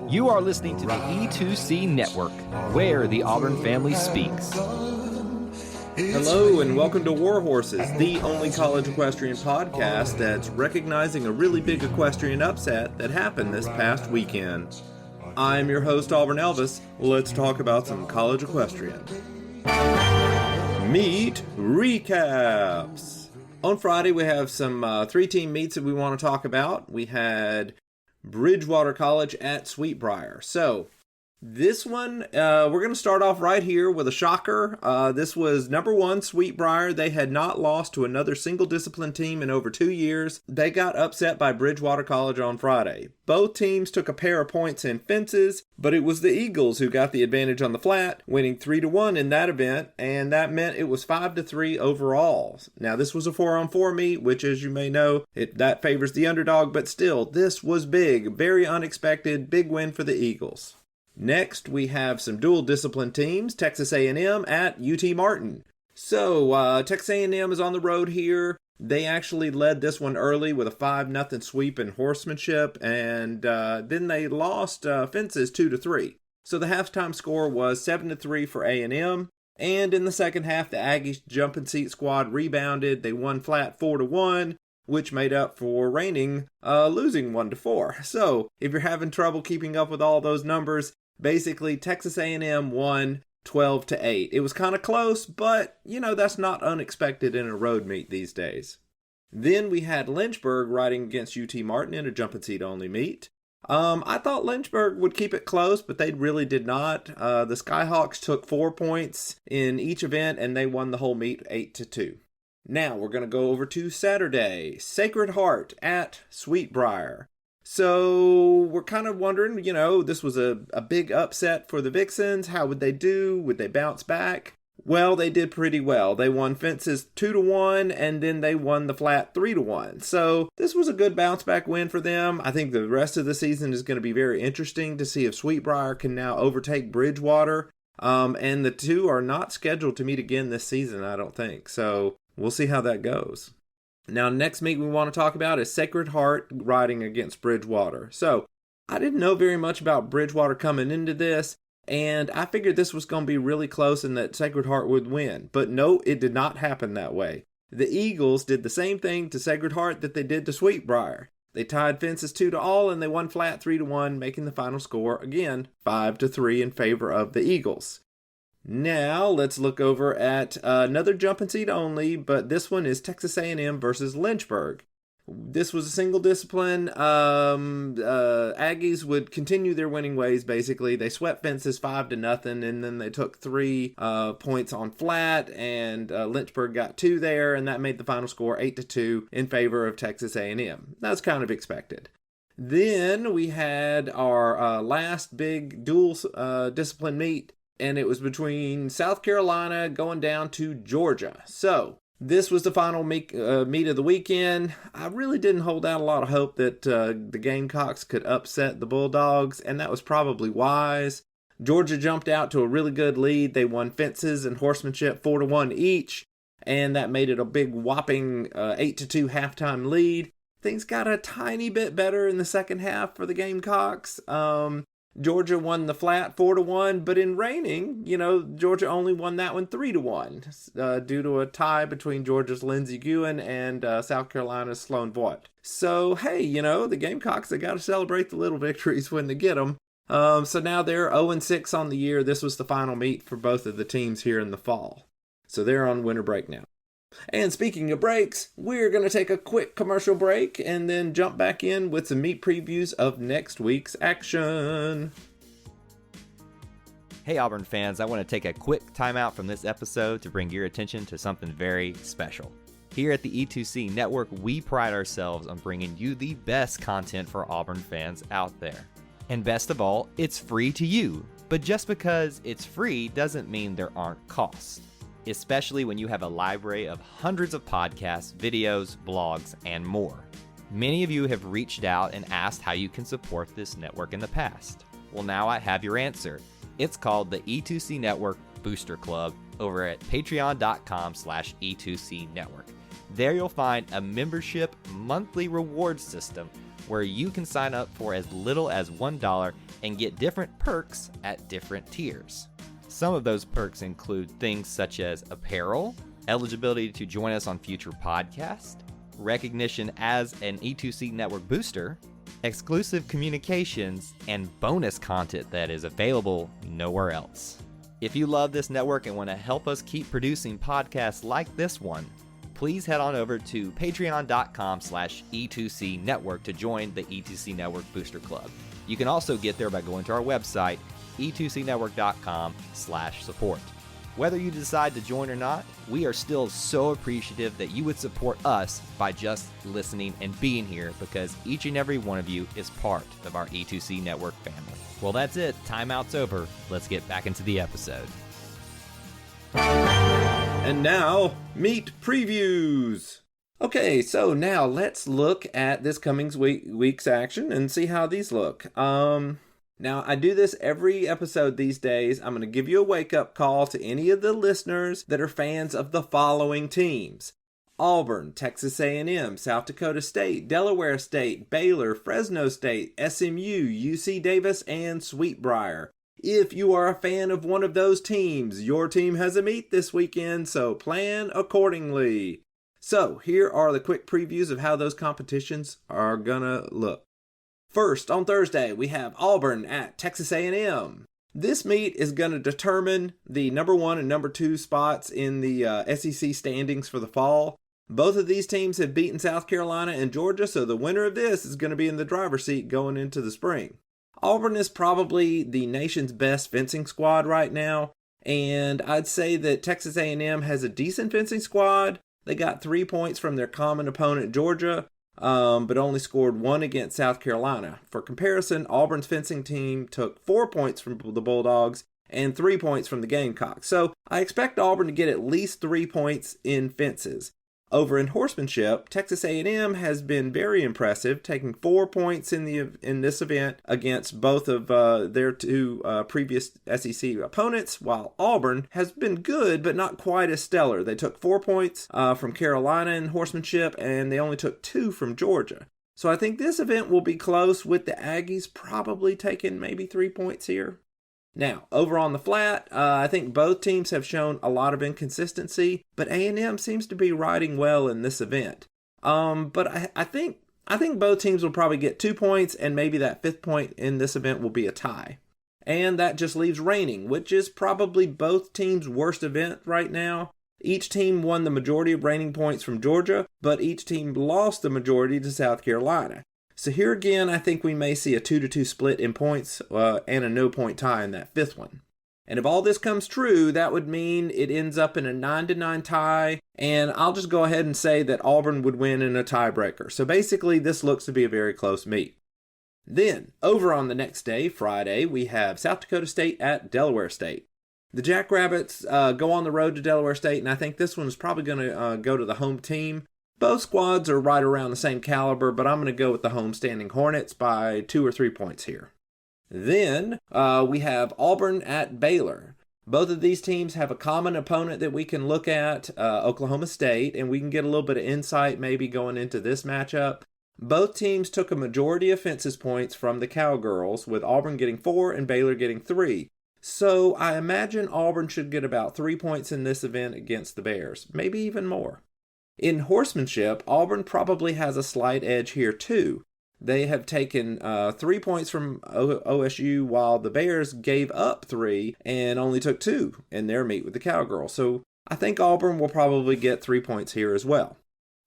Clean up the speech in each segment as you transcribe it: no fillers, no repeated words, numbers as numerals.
You are listening to the E2C Network, where the Auburn family speaks. Hello and welcome to War Horses, the only college equestrian podcast that's recognizing a really big equestrian upset that happened this past weekend. I'm your host, Auburn Elvis. Let's talk about some college equestrian. Meet recaps. On Friday, we have some three-team meets that we want to talk about. We had Bridgewater College at Sweetbriar. So, this one, we're going to start off right here with a shocker. This was number 1, Sweetbriar. They had not lost to another single discipline team in over 2 years. They got upset by Bridgewater College on Friday. Both teams took a pair of points in fences, but it was the Eagles who got the advantage on the flat, winning 3-1 in that event, and that meant it was 5-3 overall. Now, this was a 4-on-4 meet, which, as you may know, that favors the underdog, but still, this was big, very unexpected, big win for the Eagles. Next, we have some dual discipline teams, Texas A&M at UT Martin. So, Texas A&M is on the road here. They actually led this one early with a 5-0 sweep in horsemanship, and then they lost fences 2-3. So the halftime score was 7-3 for A&M, and in the second half, the Aggies jumping seat squad rebounded. They won flat 4-1. Which made up for losing 1-4. So, if you're having trouble keeping up with all those numbers, basically Texas A&M won 12-8. It was kind of close, but, that's not unexpected in a road meet these days. Then we had Lynchburg riding against UT Martin in a jumping seat only meet. I thought Lynchburg would keep it close, but they really did not. The Skyhawks took 4 points in each event, and they won the whole meet 8-2. Now, we're going to go over to Saturday, Sacred Heart at Sweetbriar. So, we're kind of wondering, this was a big upset for the Vixens. How would they do? Would they bounce back? Well, they did pretty well. They won fences 2-1, and then they won the flat 3-1. So, this was a good bounce back win for them. I think the rest of the season is going to be very interesting to see if Sweetbriar can now overtake Bridgewater. And the two are not scheduled to meet again this season, I don't think. So, we'll see how that goes. Now, next meet we want to talk about is Sacred Heart riding against Bridgewater. So, I didn't know very much about Bridgewater coming into this, and I figured this was going to be really close and that Sacred Heart would win. But no, it did not happen that way. The Eagles did the same thing to Sacred Heart that they did to Sweetbriar. They tied fences 2-all, and they won flat 3-1, making the final score, again, 5-3 in favor of the Eagles. Now, let's look over at another jumping seat only, but this one is Texas A&M versus Lynchburg. This was a single discipline. Aggies would continue their winning ways, basically. They swept fences 5-0, and then they took 3 points on flat, and Lynchburg got 2 there, and that made the final score 8-2 in favor of Texas A&M. That's kind of expected. Then we had our last big dual discipline meet, and it was between South Carolina going down to Georgia. So, this was the final meet of the weekend. I really didn't hold out a lot of hope that the Gamecocks could upset the Bulldogs, and that was probably wise. Georgia jumped out to a really good lead. They won fences and horsemanship 4-1 each, and that made it a big whopping 8-2 halftime lead. Things got a tiny bit better in the second half for the Gamecocks. Georgia won the flat 4-1, but in reining, Georgia only won that one 3-1 due to a tie between Georgia's Lindsey Guin and South Carolina's Sloan Voigt. So, hey, the Gamecocks, they got to celebrate the little victories when they get them. So now they're 0-6 on the year. This was the final meet for both of the teams here in the fall. So they're on winter break now. And speaking of breaks, we're going to take a quick commercial break and then jump back in with some meet previews of next week's action. Hey Auburn fans, I want to take a quick timeout from this episode to bring your attention to something very special. Here at the E2C Network, we pride ourselves on bringing you the best content for Auburn fans out there. And best of all, it's free to you. But just because it's free doesn't mean there aren't costs. Especially when you have a library of hundreds of podcasts, videos, blogs, and more. Many of you have reached out and asked how you can support this network in the past. Well, now I have your answer. It's called the E2C Network Booster Club over at patreon.com/E2C Network. There you'll find a membership monthly reward system where you can sign up for as little as $1 and get different perks at different tiers. Some of those perks include things such as apparel, eligibility to join us on future podcasts, recognition as an E2C Network booster, exclusive communications, and bonus content that is available nowhere else. If you love this network and want to help us keep producing podcasts like this one, please head on over to patreon.com/E2C Network to join the E2C Network Booster Club. You can also get there by going to our website, e2cnetwork.com/support. Whether you decide to join or not, we are still so appreciative that you would support us by just listening and being here, because each and every one of you is part of our E2C Network family. Well, that's it. Timeout's over. Let's get back into the episode. And now, meet previews. Okay, so now let's look at this coming week's action and see how these look. Now, I do this every episode these days. I'm going to give you a wake-up call to any of the listeners that are fans of the following teams: Auburn, Texas A&M, South Dakota State, Delaware State, Baylor, Fresno State, SMU, UC Davis, and Sweetbriar. If you are a fan of one of those teams, your team has a meet this weekend, so plan accordingly. So, here are the quick previews of how those competitions are gonna look. First, on Thursday, we have Auburn at Texas A&M. This meet is going to determine the number 1 and number 2 spots in the SEC standings for the fall. Both of these teams have beaten South Carolina and Georgia, so the winner of this is going to be in the driver's seat going into the spring. Auburn is probably the nation's best fencing squad right now, and I'd say that Texas A&M has a decent fencing squad. They got 3 points from their common opponent, Georgia, but only scored 1 against South Carolina. For comparison, Auburn's fencing team took 4 points from the Bulldogs and 3 points from the Gamecocks. So I expect Auburn to get at least 3 points in fences. Over in horsemanship, Texas A&M has been very impressive, taking 4 points in this event against both of their 2 previous SEC opponents, while Auburn has been good but not quite as stellar. They took 4 points from Carolina in horsemanship, and they only took 2 from Georgia. So I think this event will be close, with the Aggies probably taking maybe 3 points here. Now, over on the flat, I think both teams have shown a lot of inconsistency, but A&M seems to be riding well in this event. But I think both teams will probably get 2 points, and maybe that 5th point in this event will be a tie. And that just leaves reining, which is probably both teams' worst event right now. Each team won the majority of reining points from Georgia, but each team lost the majority to South Carolina. So here again, I think we may see a 2-2 split in points and a no-point tie in that 5th one. And if all this comes true, that would mean it ends up in a 9-9 tie, and I'll just go ahead and say that Auburn would win in a tiebreaker. So basically, this looks to be a very close meet. Then, over on the next day, Friday, we have South Dakota State at Delaware State. The Jackrabbits go on the road to Delaware State, and I think this one is probably going to go to the home team. Both squads are right around the same caliber, but I'm going to go with the homestanding Hornets by 2 or 3 points here. Then we have Auburn at Baylor. Both of these teams have a common opponent that we can look at, Oklahoma State, and we can get a little bit of insight maybe going into this matchup. Both teams took a majority of fences points from the Cowgirls, with Auburn getting 4 and Baylor getting 3. So I imagine Auburn should get about 3 points in this event against the Bears, maybe even more. In horsemanship, Auburn probably has a slight edge here too. They have taken 3 points from OSU, while the Bears gave up 3 and only took 2 in their meet with the Cowgirls. So I think Auburn will probably get 3 points here as well.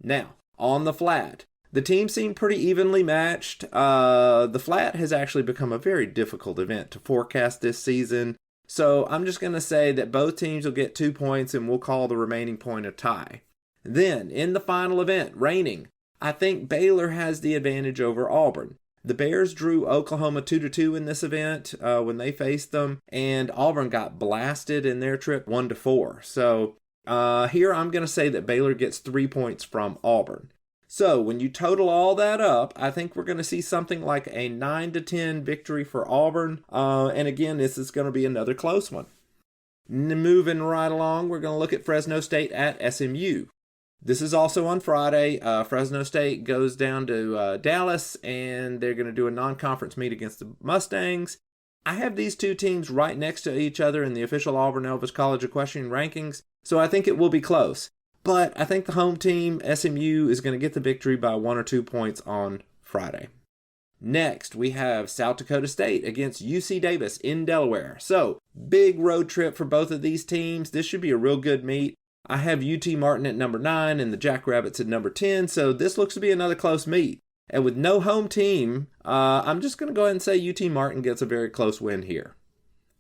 Now, on the flat, the teams seem pretty evenly matched. The flat has actually become a very difficult event to forecast this season. So I'm just going to say that both teams will get 2 points, and we'll call the remaining point a tie. Then, in the final event, reining, I think Baylor has the advantage over Auburn. The Bears drew Oklahoma 2-2 in this event when they faced them, and Auburn got blasted in their trip 1-4. So here I'm going to say that Baylor gets 3 points from Auburn. So when you total all that up, I think we're going to see something like a 9-10 victory for Auburn. And again, this is going to be another close one. Moving right along, we're going to look at Fresno State at SMU. This is also on Friday. Fresno State goes down to Dallas, and they're going to do a non-conference meet against the Mustangs. I have these two teams right next to each other in the official Auburn Elvis College Equestrian rankings, so I think it will be close. But I think the home team, SMU, is going to get the victory by 1 or 2 points on Friday. Next, we have South Dakota State against UC Davis in Delaware. So, big road trip for both of these teams. This should be a real good meet. I have UT Martin at number 9 and the Jackrabbits at number 10, so this looks to be another close meet. And with no home team, I'm just going to go ahead and say UT Martin gets a very close win here.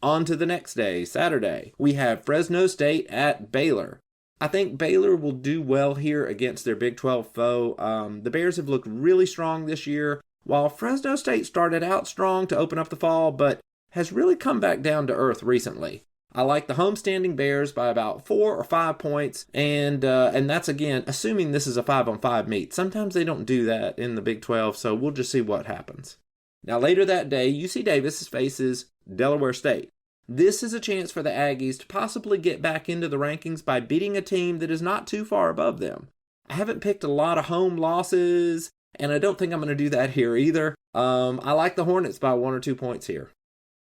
On to the next day, Saturday. We have Fresno State at Baylor. I think Baylor will do well here against their Big 12 foe. The Bears have looked really strong this year, while Fresno State started out strong to open up the fall, but has really come back down to earth recently. I like the homestanding Bears by about 4 or 5 points, and that's, again, assuming this is a 5-on-5 meet. Sometimes they don't do that in the Big 12, so we'll just see what happens. Now, later that day, UC Davis faces Delaware State. This is a chance for the Aggies to possibly get back into the rankings by beating a team that is not too far above them. I haven't picked a lot of home losses, and I don't think I'm going to do that here either. I like the Hornets by 1 or 2 points here.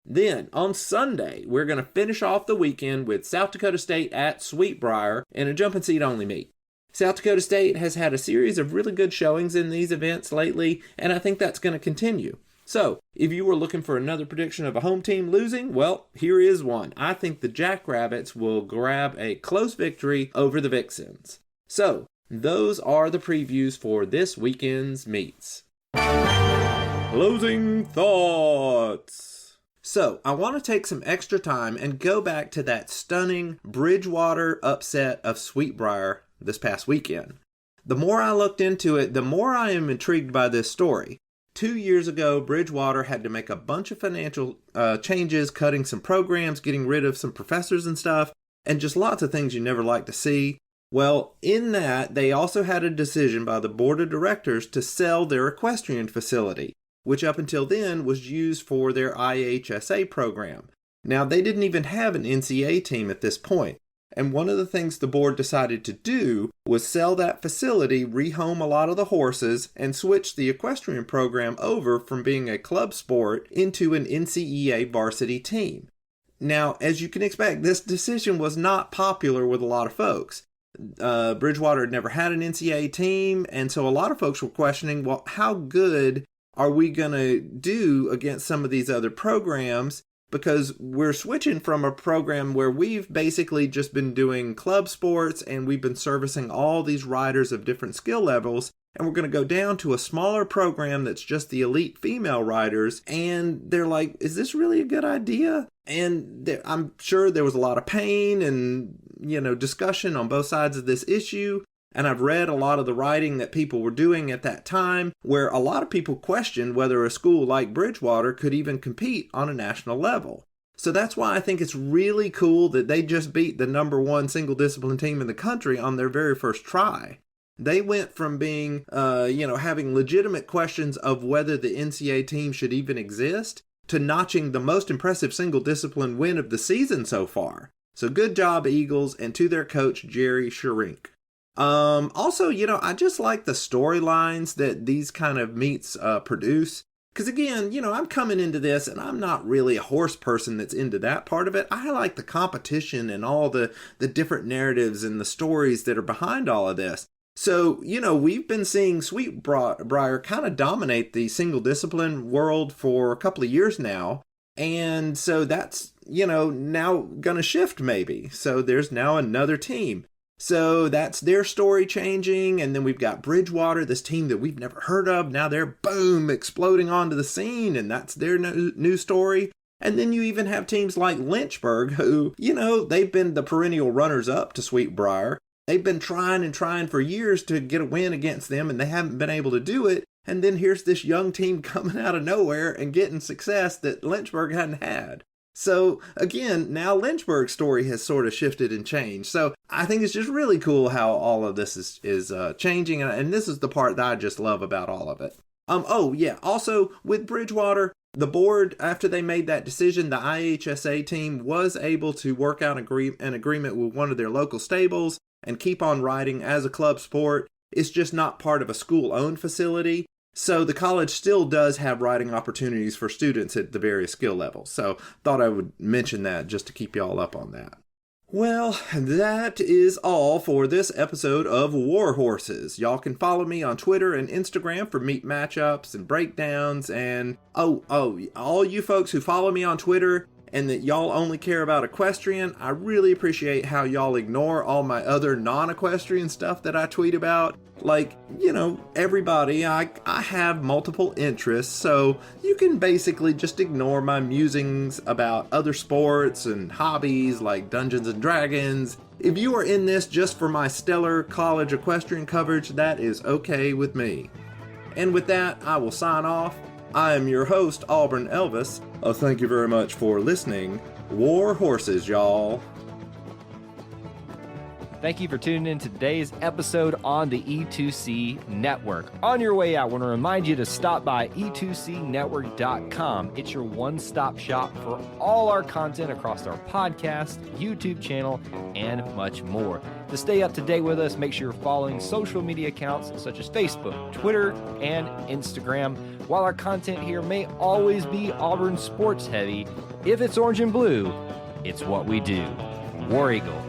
Then, on Sunday, we're going to finish off the weekend with South Dakota State at Sweetbriar in a jump and seat only meet. South Dakota State has had a series of really good showings in these events lately, and I think that's going to continue. So, if you were looking for another prediction of a home team losing, well, here is one. I think the Jackrabbits will grab a close victory over the Vixens. So, those are the previews for this weekend's meets. Closing thoughts. So, I want to take some extra time and go back to that stunning Bridgewater upset of Sweetbriar this past weekend. The more I looked into it, the more I am intrigued by this story. 2 years ago, Bridgewater had to make a bunch of financial changes, cutting some programs, getting rid of some professors and stuff, and just lots of things you never like to see. Well, in that, they also had a decision by the board of directors to sell their equestrian facility, which up until then was used for their IHSA program. Now, they didn't even have an NCEA team at this point. And one of the things the board decided to do was sell that facility, rehome a lot of the horses, and switch the equestrian program over from being a club sport into an NCEA varsity team. Now, as you can expect, this decision was not popular with a lot of folks. Bridgewater had never had an NCEA team, and so a lot of folks were questioning, well, how good are we going to do against some of these other programs? Because we're switching from a program where we've basically just been doing club sports and we've been servicing all these riders of different skill levels, and we're going to go down to a smaller program that's just the elite female riders, and they're like, is this really a good idea? And I'm sure there was a lot of pain and, discussion on both sides of this issue. And I've read a lot of the writing that people were doing at that time, where a lot of people questioned whether a school like Bridgewater could even compete on a national level. So that's why I think it's really cool that they just beat the number one single discipline team in the country on their very first try. They went from being, having legitimate questions of whether the NCAA team should even exist, to notching the most impressive single discipline win of the season so far. So good job, Eagles, and to their coach, Jerry Sherink. Also, I just like the storylines that these kind of meets produce. Because again, I'm coming into this and I'm not really a horse person that's into that part of it. I like the competition and all the different narratives and the stories that are behind all of this. So, we've been seeing Sweetbriar kind of dominate the single discipline world for a couple of years now. And so that's, now going to shift maybe. So there's now another team. So that's their story changing, and then we've got Bridgewater, this team that we've never heard of. Now they're, boom, exploding onto the scene, and that's their new story. And then you even have teams like Lynchburg, who, they've been the perennial runners-up to Sweetbriar. They've been trying for years to get a win against them, and they haven't been able to do it. And then here's this young team coming out of nowhere and getting success that Lynchburg hadn't had. So, again, now Lynchburg's story has sort of shifted and changed. So, I think it's just really cool how all of this is changing. And this is the part that I just love about all of it. Also, with Bridgewater, the board, after they made that decision, the IHSA team was able to work out an agreement with one of their local stables. and keep on riding as a club sport. It's just not part of a school-owned facility. So the college still does have riding opportunities for students at the various skill levels. So thought I would mention that just to keep y'all up on that. Well, that is all for this episode of War Horses. Y'all can follow me on Twitter and Instagram for meet matchups and breakdowns. And all you folks who follow me on Twitter and that y'all only care about equestrian, I really appreciate how y'all ignore all my other non-equestrian stuff that I tweet about. Like, everybody, I have multiple interests, so you can basically just ignore my musings about other sports and hobbies like Dungeons and Dragons. If you are in this just for my stellar college equestrian coverage, that is okay with me. And with that, I will sign off. I am your host, Auburn Elvis. Thank you very much for listening. War Horses, y'all. Thank you for tuning in to today's episode on the E2C Network. On your way out, I want to remind you to stop by e2cnetwork.com. It's your one-stop shop for all our content across our podcast, YouTube channel, and much more. To stay up to date with us, make sure you're following social media accounts such as Facebook, Twitter, and Instagram. While our content here may always be Auburn sports heavy, if it's orange and blue, it's what we do. War Eagle.